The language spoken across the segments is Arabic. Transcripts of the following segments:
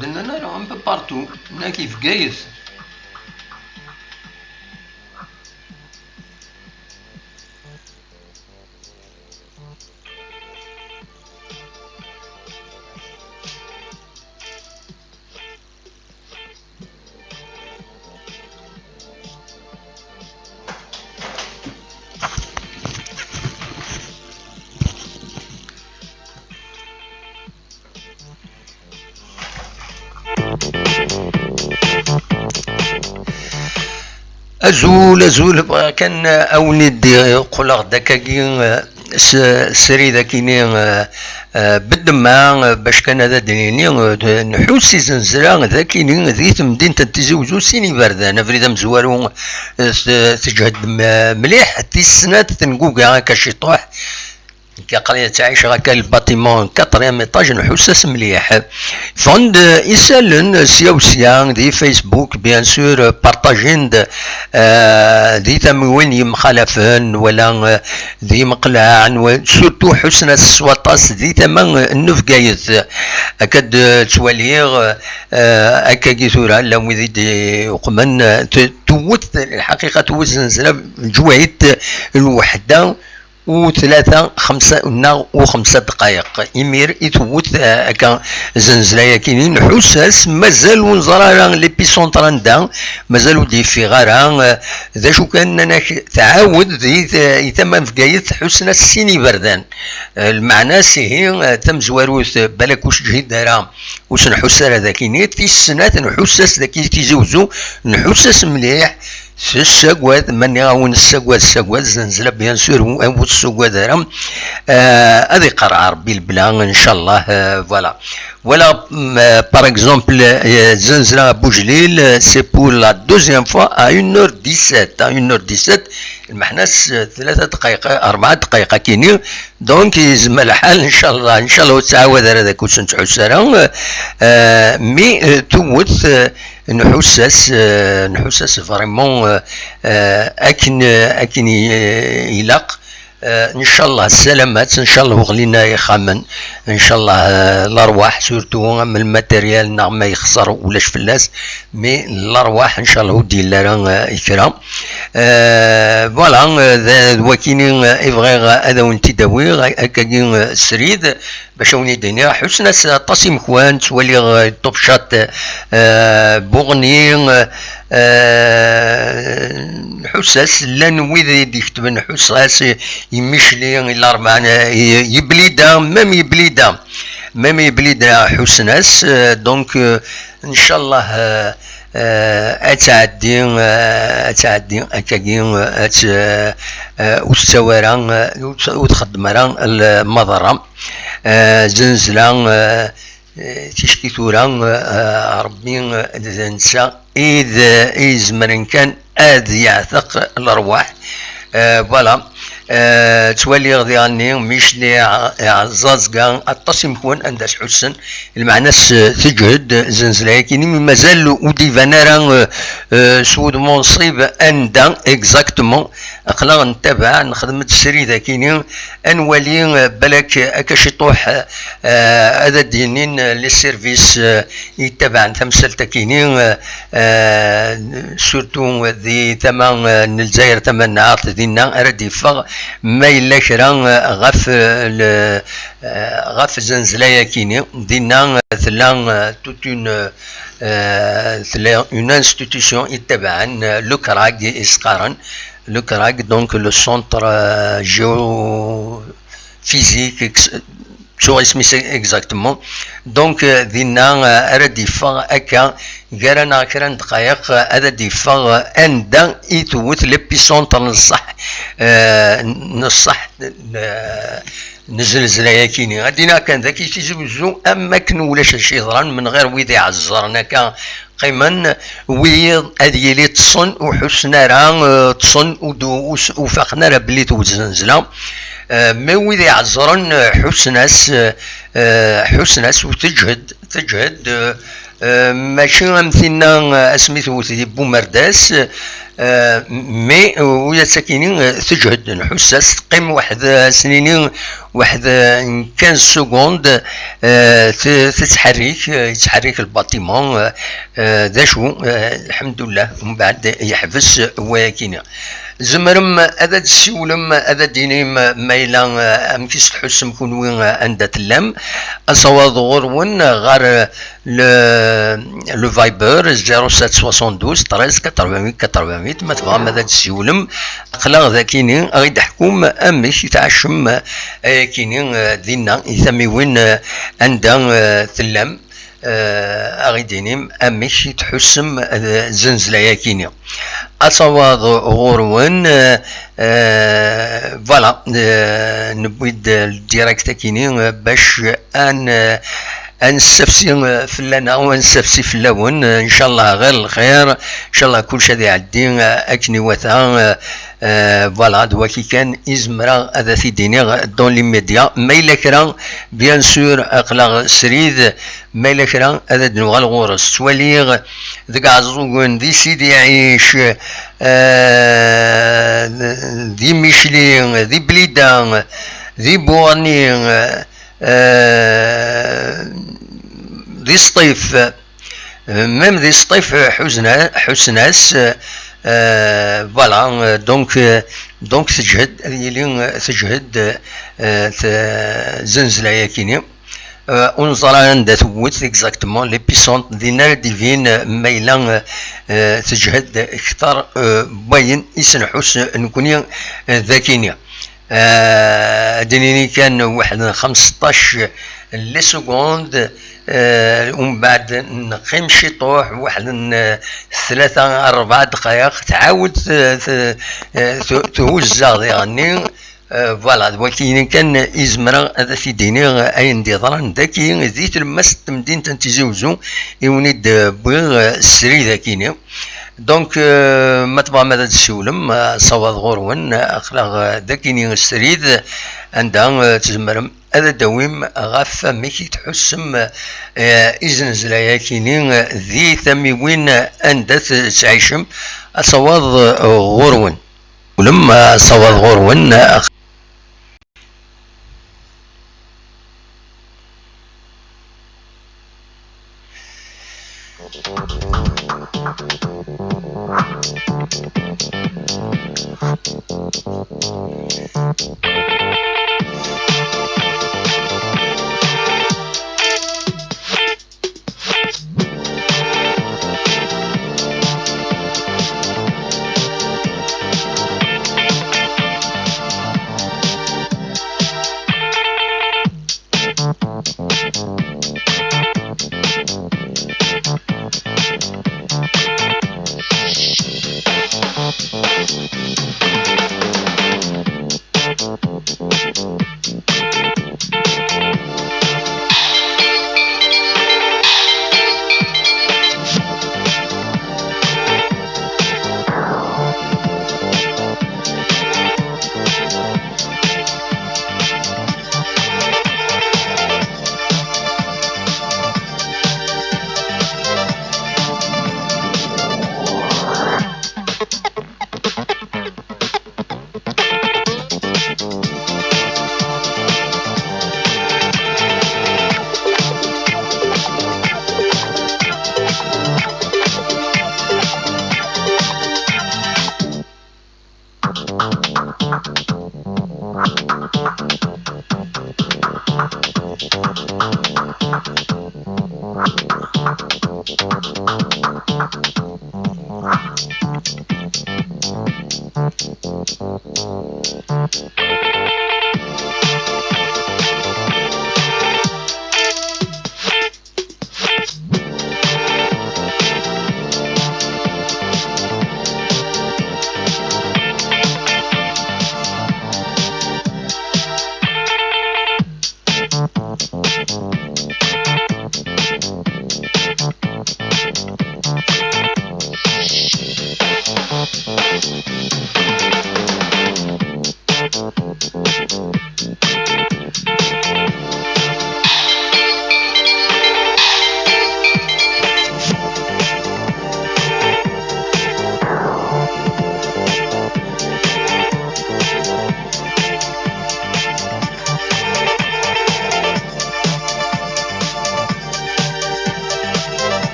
بدنا نروح un peu partout هنا كيف جايز. أزول كان أوني دي قول غدا كاكي سري ذاكيني بالدماء باش كان هذا دنيني نحوسي زنزرا ذاكيني ذي مدينة تزوجو سيني باردة فريدة مزوارو تجهد مليح تي السنات تنقوقا كشطوح كقرية تعيش غاكا الباتيمون 4 ايطاج نحوسس مليح فوند يسالن سياوسيا دي فيسبوك بيان سور بارطاجين دي تموين يمخالفن ولا دي مقلع سورتو حسن السواطاس دي تمن النفقايث اكاد تواليغ اكاكي ثورا لا وذي وقمن توت الحقيقة توزن جويت الوحدة و3 5 دقائق يمير يتوت هكا زنزلايا كاينين نحوساس مازال ونزرا ليبيسونطران دا مازالو دي فيغارا ذا شو كان تعاود ذي يتم فقايت حسنا السيني بردان المعنى سيهي تم زواروث بلاكوش جهد دارا وش نحوسا هذا كاينين في السنات نحوساس ذاكي تيزوزو نحوساس مليح في الساقوات من يغاون الساقوات زنزلة بيان سور هو الساقوات هرم هذي قرار بالبلان ان شاء الله فوالا par exemple زنزلة بوجليل سي بور لا دوزيام فوا à 1h17 المحناس 3 دقائق 4 دقائق كاينين دونك يزم الحال ان شاء الله تعاود هذاك واش نتحسر مي توت نحوساس فريمون اكن يلاق ان شاء الله السلامات ان شاء الله وغلينا يخامن ان شاء الله الارواح سورتو من الماتيريال ما يخسر ولاش فلاس مي الارواح ان شاء الله ودي لا يكرام فوالا وكاينين يبغي هذا وانت داوي هكاكين السريد باش وني دينا حسنا طاسيم خوان تولي طوبشات بوغني حساس لان ويذ يكتبن حساس يمشلي الا 4 يبليدا ميم يبليدا حسناس دونك ان شاء الله اتعدي هكاكي وتسوارا وتخدم راه المضرة زنزلة تشكي ثورا ربي نسى إذ زمرن كان يعتق الأرواح فوالا تولي غادي غني مش لي عزاز كاع التصم كون انداس حسن المعنى تجهد زنزله كيني مازال وديفانا راه سود منصيب اندا اكزاكتومون اقلا نتابع نخدم السريده كيني انولي بالك اكاش يطوح هذا دينين لي سيرفيس يتبع تمثلت كيني سورتو ذي ثمن الجزائر ثمن نعاط دينا راه يفغ ما إلا كرا غاف زنزلايا كيني دينا ثلا توت ثلا اون انستيتيسيون يتبعن لو كراغ اسقارن لو كراغ دونك لو سونتر جيو فيزيك شو اسمي اكزاكتومون دونك دينا راه يفغ هكا كرانا كرا دقائق هذا ديفا اندا يتوت ليبيسونتر نصح نزلزلايا كيني غادينا كان ذاك يتزوجو اما كن ولاش شي ضران من غير ويدي عزرنا كان قيما ويض هذه اللي تصن وحسنا راه تصن وفقنا راه بلي توزنزلا ما ويدي عزرن حسناس وتجهد ماشي مثلنا اسميتو بومرداس مي ويا ساكنين تجهد نحساس تقيم واحد سنين واحد 15 سكوند يتحرك الباطيمون ذا شو الحمد لله ومن بعد يحبس ولكن زمرم هذا السولم هذا ديني مايلا امكيس تحسم كون وين عند تلم اصوات غرون غار لو فايبر 0772 13 88 ما تبغى هذا السولم قلا ذا كيني غيد حكوم امش يتعشم كيني دينا يسمي وين عندها تلم اغيدينيم امش يتحسم زنزلايا كيني اصوات غورون فوالا نبويد الديريكت كيني باش انسفسي فلانا ونسفسي فلاون ان شاء الله غير الخير ان شاء الله كل شيء يعدي اكني وثا فوالا دواكي كان ازمرا هذا في ديني دون لي ميديا ما الا كرا بيان سور اقلا سريد ما الا كرا هذا دنوغ الغورس تواليغ ذاك عزوغون ذي سيدي يعيش ذي ميشلين ذي بليدان ذي بورني ذي سطيف ميم ذي سطيف حسناس فوالا دونك تجهد تجهد زنزلايا كيني ونظرا عندها توت اكزاكتومون ليبيسونت دينا ديفين مايلا تجهد اكثر باين يسنحوس نكوني ذاكينيا دينيني كان واحد 15 لي سكوند ومن بعد نقيم شي طوح واحد 3 4 دقائق تعاود توزع غني فوالا ولكن كان يزمر هذا في ديني اين ديضران ذاكي زيت المس تمدين تنتزوزو يونيد بوغ السري ذاكيني دونك ما تبغى ماذا تسولم صواد غورون اخلاق ذاكيني السريد عندها تزمرم هذا دويم غاف ميكي تحسم إزنزلايا كيني ذي ثمي وين أندت تعيشم صواد غورون ولما صواد غورون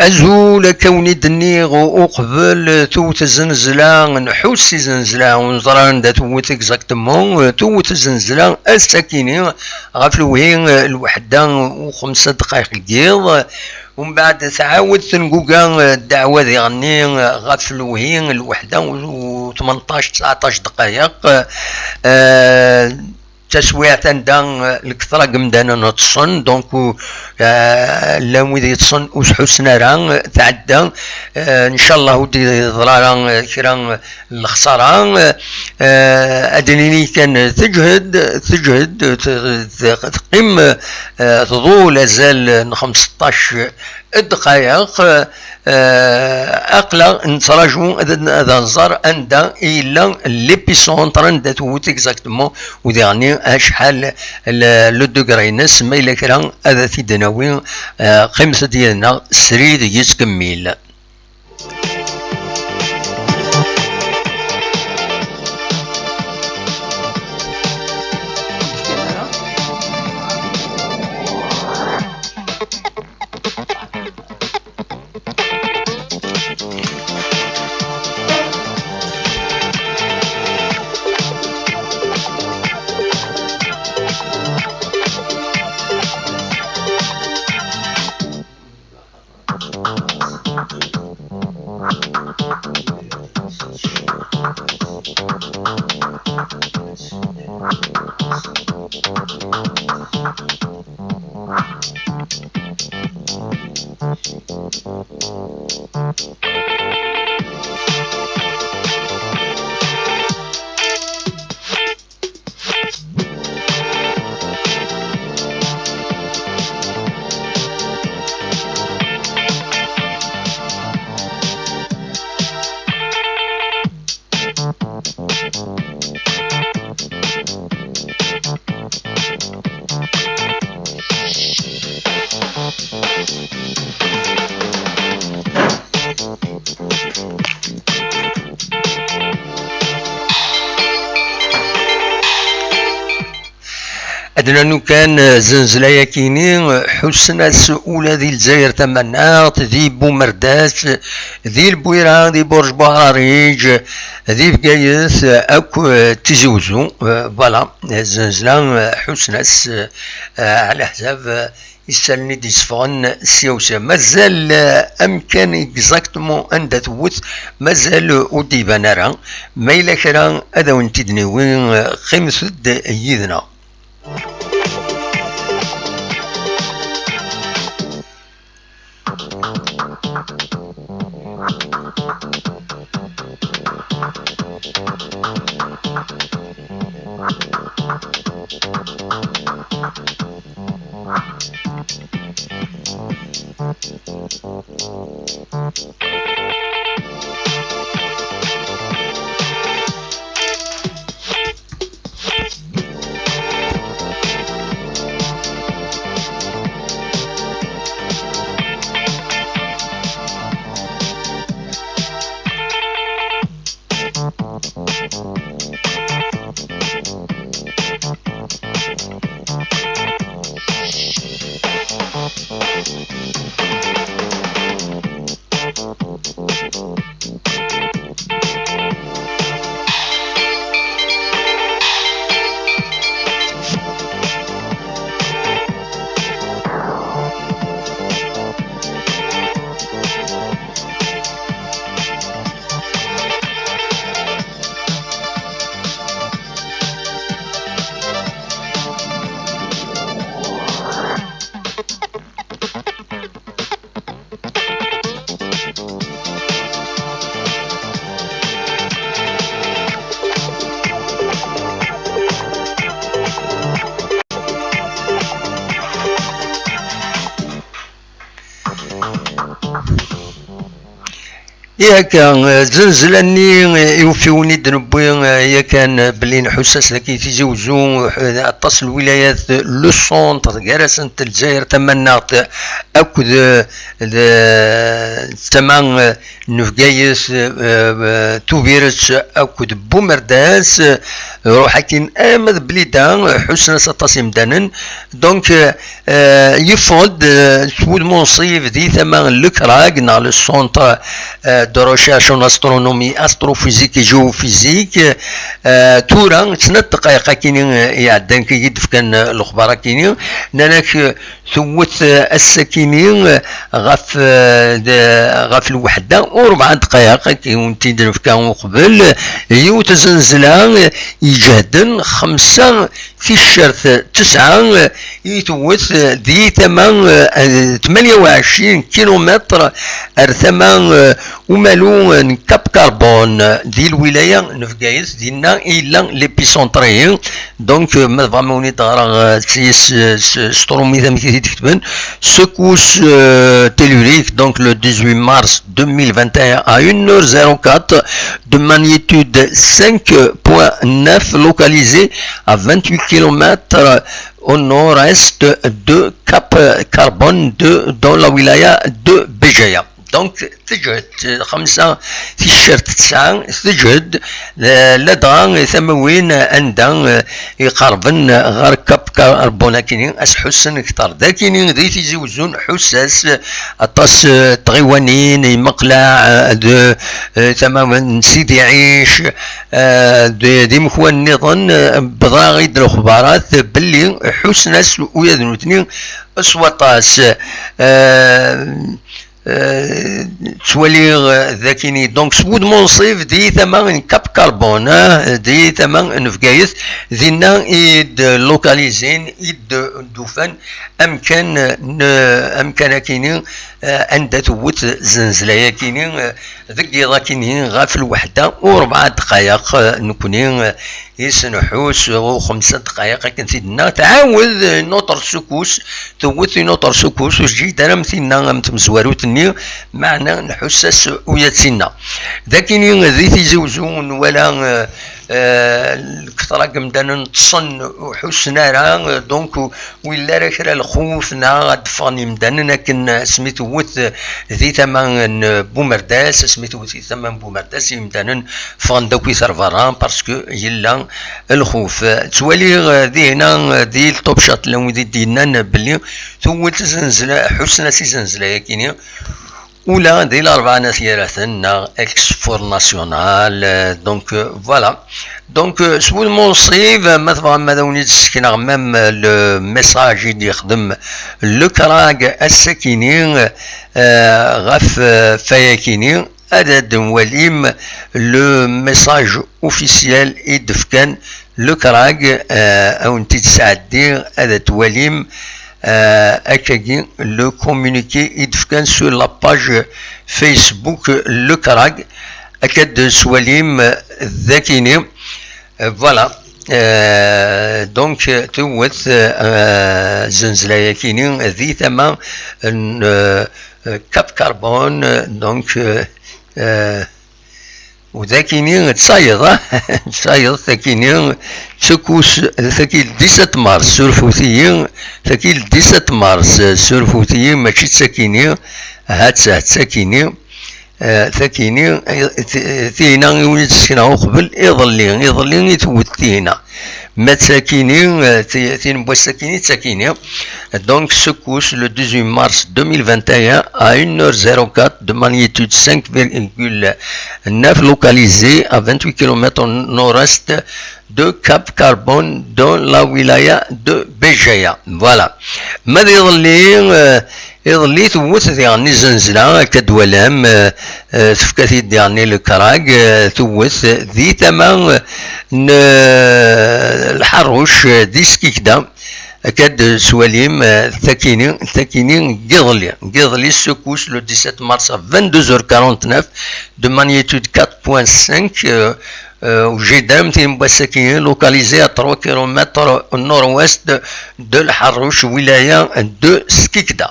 أزول كوني دنيغ وقبل توت الزنزلة نحوس زنزلة ونزران دا توت اكزاكتمون توت الزنزلة الساكنين غفلوهين الوحدة وخمسة دقائق القيض ومن بعد تعاود تنقوقا الدعوة ذي غني غفلوهين الوحدة و 18 19 دقائق تسوية دان الكثرة قمدانا نتصن دونك لو إذا يتصن وسحوسنا ران تعدى إن شاء الله ودي ضرارا كرا الخسارة أدنيني كان تجهد تقيم تضو لازال 15 دقائق اقلا نتراجعو هذا نزار اندا الى ليبيسونتر اندا توت اكزاكتومون وديعني شحال لو دوغري ناس ما الا كرا هذا تيدناوي قيمه ديالنا سريد يتكمل. أدنى كان زنزلة يكيني حسنا سؤولة ذي الجزائر تمناط ذي بومردات ذي البويران ذي برج بهاريج ذي بقايث أكو تزوزو فوالا زنزلة حسنا على حساب يسالني دي صفغن سيوسا مازال امكان اكزاكتومون عند توت مازال ودي بنارا ما الا كرا هذا وانت دنيوين خمسد يدنا. يا كان زلزلني يوفيوني دنبوي يا كان بلين حساس لكي تيزوجو عطاس الولايات لو سونتر كارسنة الجزائر تمنات اكد تمان نفقايس توفيرس اكد بومرداس روحكين امد بليدان حسنا سطاسيم دانن دونك يفض سود منصيف دي ثمان لكراك نال السونتر de recherche en astronomie, astrophysique et géophysique تورا تسنة دقائق كيني يعدان كي يدفكن الأخبار كيني ناناك ثوت السكيني غاف الوحدة وربع دقائق كي ونتي دفكان قبل يوت زنزلة يجهدن 5 في الشرط 9 يتوت دي 28 كيلومتر ارثمان ومالو كاب كربون دي الولاية نفقايس دينا إلا ليبيسونتري دونك ما فاموني تغرى سيس سترومي ثم كي تكتبن سكوس تيلوريك دونك لو 18 مارس 2021 à 1h04 de magnitude 5.9 localisé à 28 km au nord-est de Cap Carbone dans la wilaya de Béjaïa. دونك تجد 5 في الشهر 9 تجد لدغا ثموين عندها يقربن غير كاب كربون كيني اس حسن كتر داكيني ذي تيزوجون حساس اطاس تغيوانين مقلع تماما سيدي عيش دي مخوان نظن بضاغيد الاخبارات باللي حسناس ويذنوتني اسوطاس تولي ذاكيني دونك سود منصيف دي ثمان كاب كربون دي ثمان نفقايث ذينا ايد لوكاليزين ايد دوفان امكان كيني عند توت زنزلايا كيني ذكي كيني غاف الوحده وربع دقائق نكوني يسنحوس و5 دقائق كنتيدنا تعاود نوتر سكوس توت نوتر سكوس وجيت انا مثلنا متمزواروتني معنا نحسس وياتسنا ذاكيني ذي تيزوجون ولا الكثرة مدانا نتصن وحسنا راه دونك ولا راه كرا الخوف نا دفاني مدانا لكن سميتو وث ذي ثمن بومرداس سميتو ذي ثمن بومرداس مدانا فان دوكي سيرفران باسكو يلا الخوف توالي ذي هنا ذي التوب شات لو ذي دينا بلي ثوت زنزله حسنا سي زنزله كيني ولا دي الأربعة نثيرة اكسفور ناسيونال. دونك فوالا. دونك سو الموصيف مثلا ماذا ونيت سكنا ميم لو ميساج اللي يخدم لو كراغ الساكنين غاف فياكيني هذا وليم لو ميساج اوفيسيال يدفكان لو كراغ او نتي تسعدي هذا تواليم اكاكي لو كومونيكي يدفكان سور لاباج فيسبوك لو كراغ اكاد سواليم ذاكيني فوالا. دونك توث زنزلايا كيني ذي ثما كاب كربون. دونك وذاكيني تصايد تصايد ذاكيني تسكوس ذاكي 17 مارس سورفوثيين ذاكي 17 مارس سورفوثيين ماشي تساكيني هات تساكيني ثاكيني ثينا وليت سكنها قبل يظلي يثوت ثينا ما تساكيني ثين بوا ساكيني تساكيني. دونك سكوس le 18 mars 2021 à 1h04 de magnitude 5,9 localisé à 28 km au nord-est de Cap Carbone dans la wilaya de Béjaïa. Voilà. ماذا يظلي ثوث يعني زنزلة كدولام تفكثي يعني الكراج ثوث ذي ثمان الحروش ديسكي كدا كاد سواليم ثاكيني قضلي سكوس لو 17 مارس 22h49 de magnitude 4.5 وجدام تيم بساكين لوكاليزي 3 كيلومتر au nord-ouest de الحروش ولاية دو سكيكدا.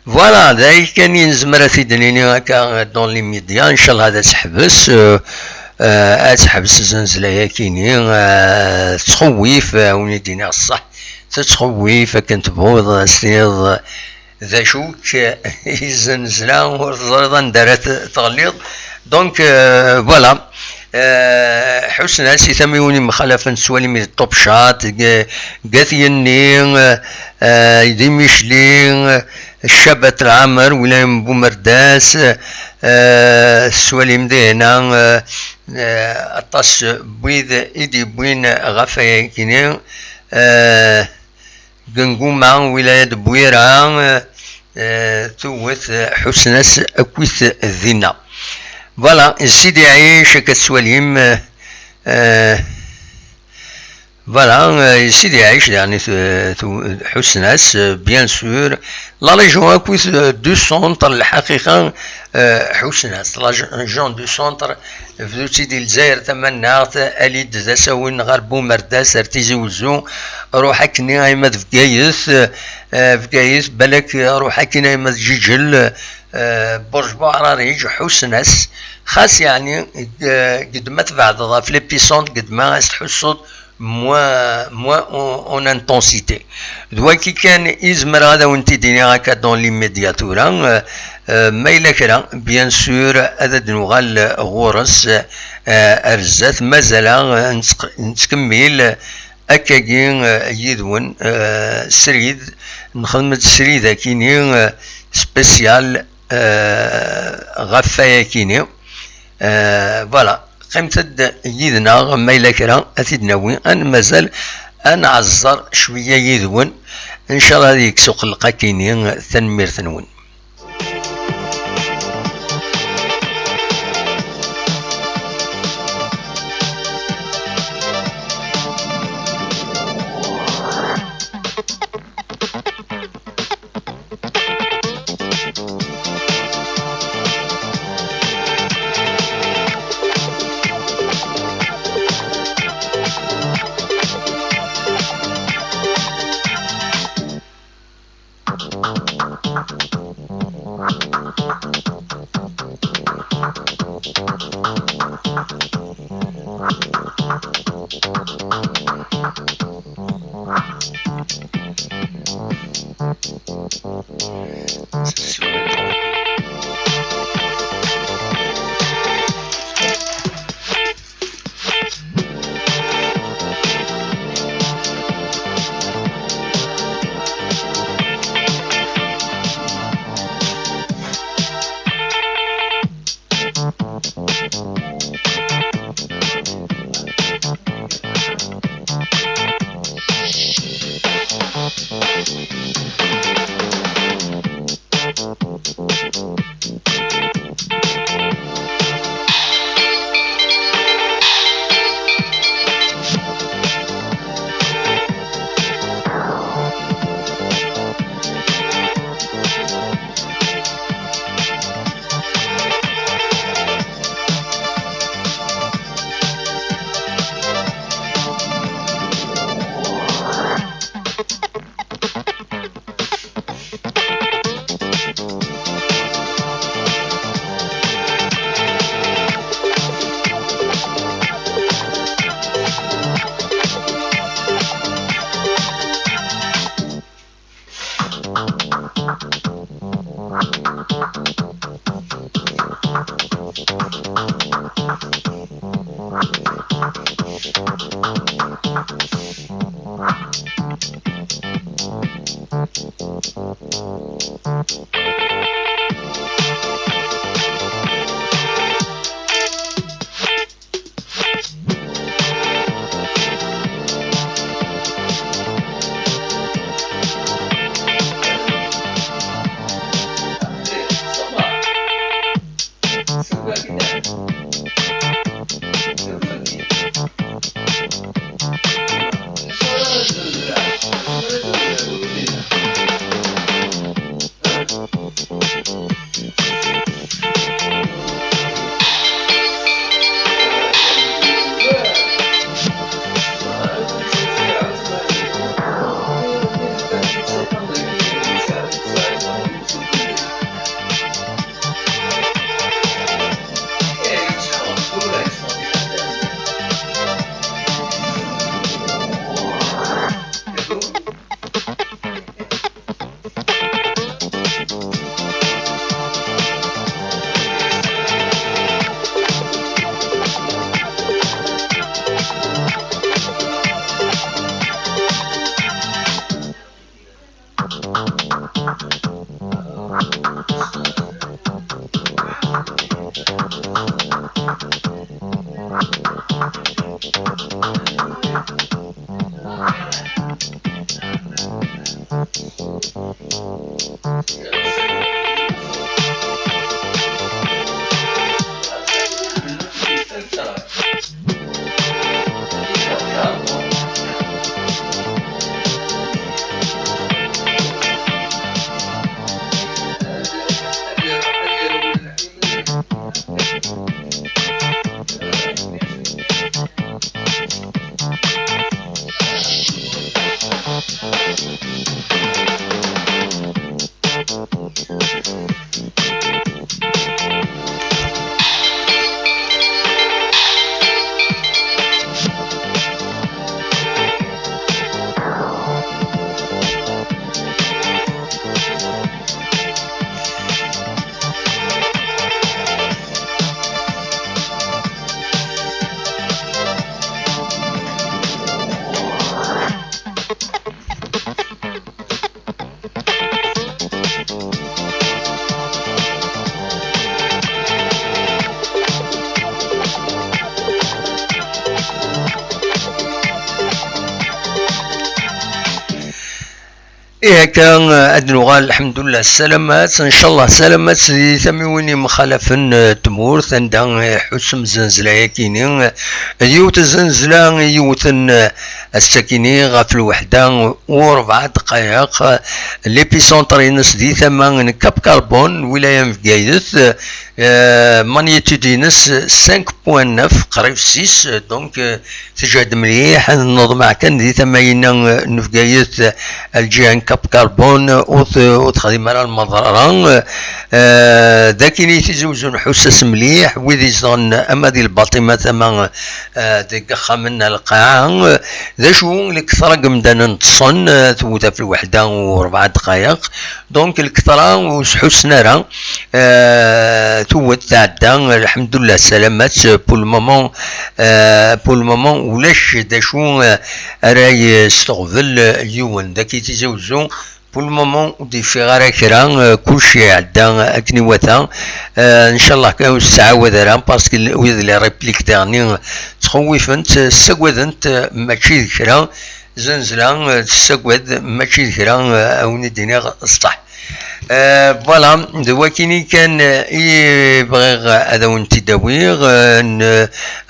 فوالا داي كان ينزمر تيدنيني هكا دون لي ميديا ان شاء الله هذا تحبس تحبس زنزلايا كيني تخويف وين يدينا الصح تتخويف كنت بوض سيض ذا شوك يزنزلا ورضا دارت تغليظ. دونك فوالا حسن هاسي ثميوني مخالفا سوالي من الطوب شات قاثيني يدي ميشلين الشابت العمر ولا بومرداس سوالي مدينا الطاس بويد ايدي بوين غفايا كيني قنقومة ولاية بويرة توث حسناس اكويث الذنا. فوالا سيدي عيش كتسواليم فوالا سيدي عيش يعني حسناس بيان سور لا ريجون اكويث دو سونتر الحقيقة حسناس لا ريجون دو سونتر في سيدي الجزائر تمنات اليد ذا ساوين غربو مرداس ارتيزي وزو روح كني ايمد في كايس بالك روح كني ايمد جيجل برج بعراريج حسناس خاص يعني قد ما تبعد في ليبيسونت قد ما تحسوا موا اون انتونسيتي. دوا كي كان يزمر هذا وانت ديني هكا دون ليميدياتورا ما إلا كرا بيان سور هذا دنوغال غورس ارزات مازال نتكمل اكاكين يدون سريد نخدم السريد كيني سبيسيال غفايا كيني. فوالا قيمت يدنا ما إلا كرا أتدناوي أن مازال أن عزر شوية يدون إن شاء الله هذيك سوق القاكيني تنمير ثنون. إيه كان أدنو الحمد لله السلامات إن شاء الله سلامات سيدي ثميوني مخالفا تمور ثندان حسم زنزلة يكيني يوت زنزلة يوت السكيني غاف الوحدة وربع دقائق ليبيسونتر ينس دي ثمان كاب كربون ولاية مفقايدث مانيتيدي نس 5.9 قريب 6 دونك تجاد مليح ننظم كان دي ثمانين نفقايدث الجهة كاب كربون وتخدم على المضررة ذاكيني تزوجون حساس مليح وذي زون أما دي الباطمة ثما تقخى من القاعة ذا شو الكثرة قمدان نتصن ثوثة في الوحدة وربع دقائق دونك الكثرة وحس نارا ثوث تعدى الحمد لله سلامات بول مومون ولاش ذا شو راي استغفل اليوم ذاكي تزوجون بول مومون دي في غير كرا كلشي عدا اكني وثا ان شاء الله كاين الساعه وذرا باسكو وذ لي ريبليك تاعني تخوفنت سكوذنت ماشي كرا زنزلا سكوذ ماشي كرا او نديني الصح فوالا دواكيني كان يبغي هذا وانت داويغ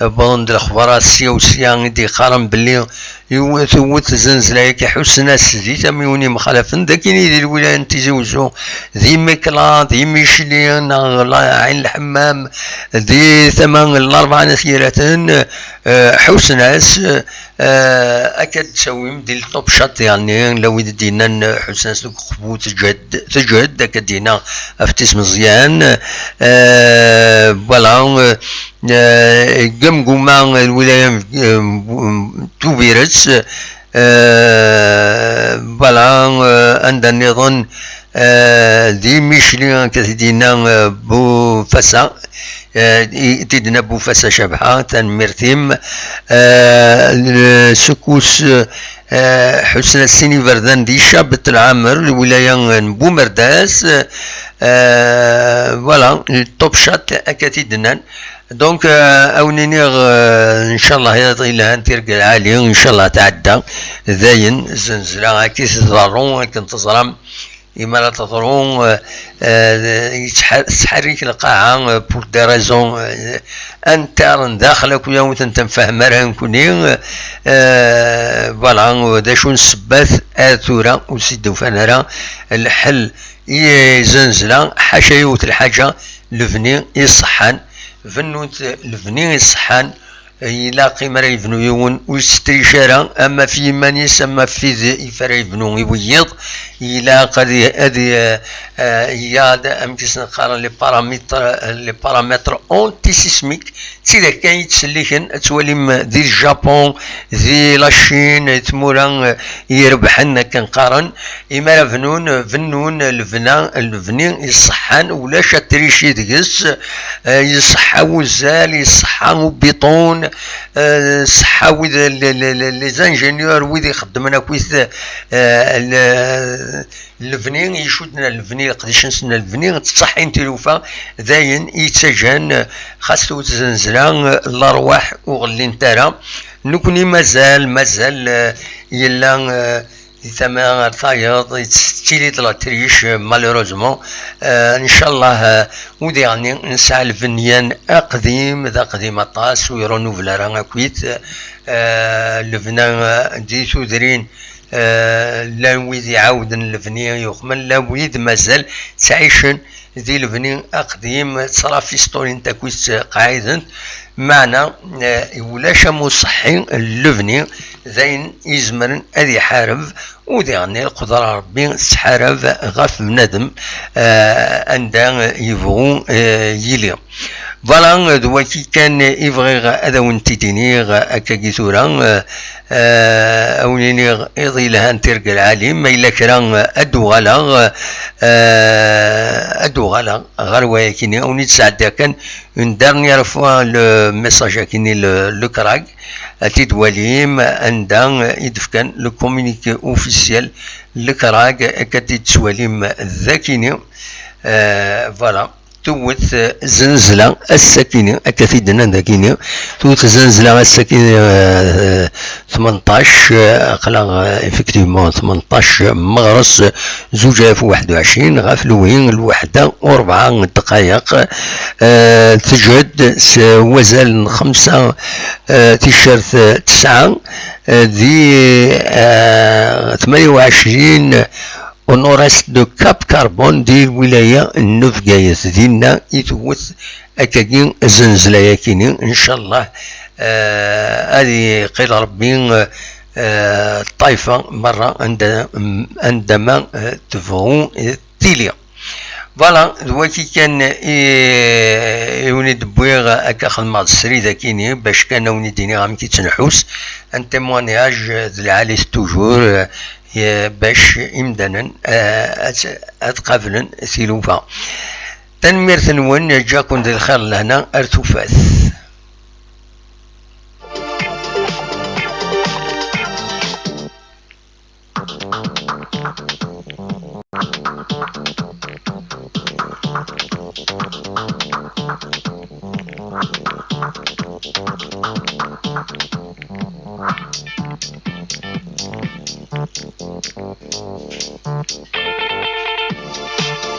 بوند الاخبار السياسيه دي خارم باللي يوثوث زنزله كحسنا سدي تميوني مخالفن داكيني دي الولايه تزوجوا ذي مكلا ذي ميشلين عين الحمام ذي ثمان الاربع نسيرتين حسناس اكاد تسوي مدير توب شات يعني لو دينا حسناس خبو تجد اكاد دينا افتيس مزيان فوالا قمقوما الولايه توبيرتس فوالا عند النظام دي ميشلين كتدينا بو فسا تدنا بو فسا شبحة تنمرتيم سكوس حسن السيني فردان دي شابة العامر الولاية بو مرداس فوالا التوب شات اكاتيدنا دونك اونينيغ ان شاء الله يطيل لها نتيرك العالي ان شاء الله تعدى ذاين زنزلة كيس ضرون كنت تصرم إما لا تضرون تحرك القاعة بور دي ريزون انترن داخلك ويا تنفهم راه كوني فوالا دا شو نسبات اثورا وسيدو فانا الحل يزنزلا حاشا يوت الحاجة لفني يصحان فنوت لفني يصحان يلاقي مرا يبنو يون ويستري شارع اما في مانيس اما في يفرا يبنو يويض يلاقي هذه ياد ام كيسن قارن لي بارامتر اونتي سيسميك سيدا كان يتسليكن تواليم ذي الجابون ذي لاشين تمورا يربحن كان قارن اما فنون الفنين يصحان ولا شاتريشي دقس يصحا وزال يصحا بيطون صحا وذ لي زانجينيور وذ يخدمنا كويس الفنين يشودنا الفنين قداش نسنا الفنين تصحين تلوفا داين يتسجن خاصو تزنزلا الارواح وغلين ترى نكوني مازال يلا ثما ثايض تيلي طلا تريش مالوروزمون ان شاء الله ودي يعني نسعى الفنيان اقديم ذا قديم طاس ويرونوفلا راه كويت الفنان دي تودرين لا ويد يعاود الفنيان يخمن لا ويد مازال تعيشن ذي الفنين اقديم تصرا في ستورين تاكويت قاعدا معنى ولاش مصحين اللبني زين يزمرن اذي يحارب ودي يعني القدرة ربي تحارب غاف بنادم عندها يبغون يلي فوالا دواكي كان يبغي هذا وانتي ديني هكا كيثورا اوليني يضي لها نترقى العالم ما الا كرا ادو غالا غير كيني اوني تسعد كان اون دارنيير فوا لو ميساج كيني لو كراك اتيد وليم عندها يدفكن لو كومونيكي اوفيسيال لكراك كتي تسواليم ذاكيني فوالا توت زنزلة السكينة أكثيدنا ذاكيني توت زنزلة السكينة 18 قلا إفكتيفمون 18 مغرس زوجة في 21 غافلوين الوحدة و4 دقائق تجد وزن 5 تيشيرت 9 ذي 28 ونورست دو كاب كربون دي الولاية النفقاية ديالنا يتوث أكاكين زنزلة ياكيني إن شاء الله هذه قيل ربي الطائفة مرة عندما تفغون تيليا فوالا دلوقتي كان يوني دبويغ هكا خدمة السري ذاكيني باش كان وني ديني غام كيتنحوس ان تيموانياج ذي توجور باش امدانا اتقابلن سيلوفا تنمير ثنون جاكم ذي الخير لهنا ارتفاث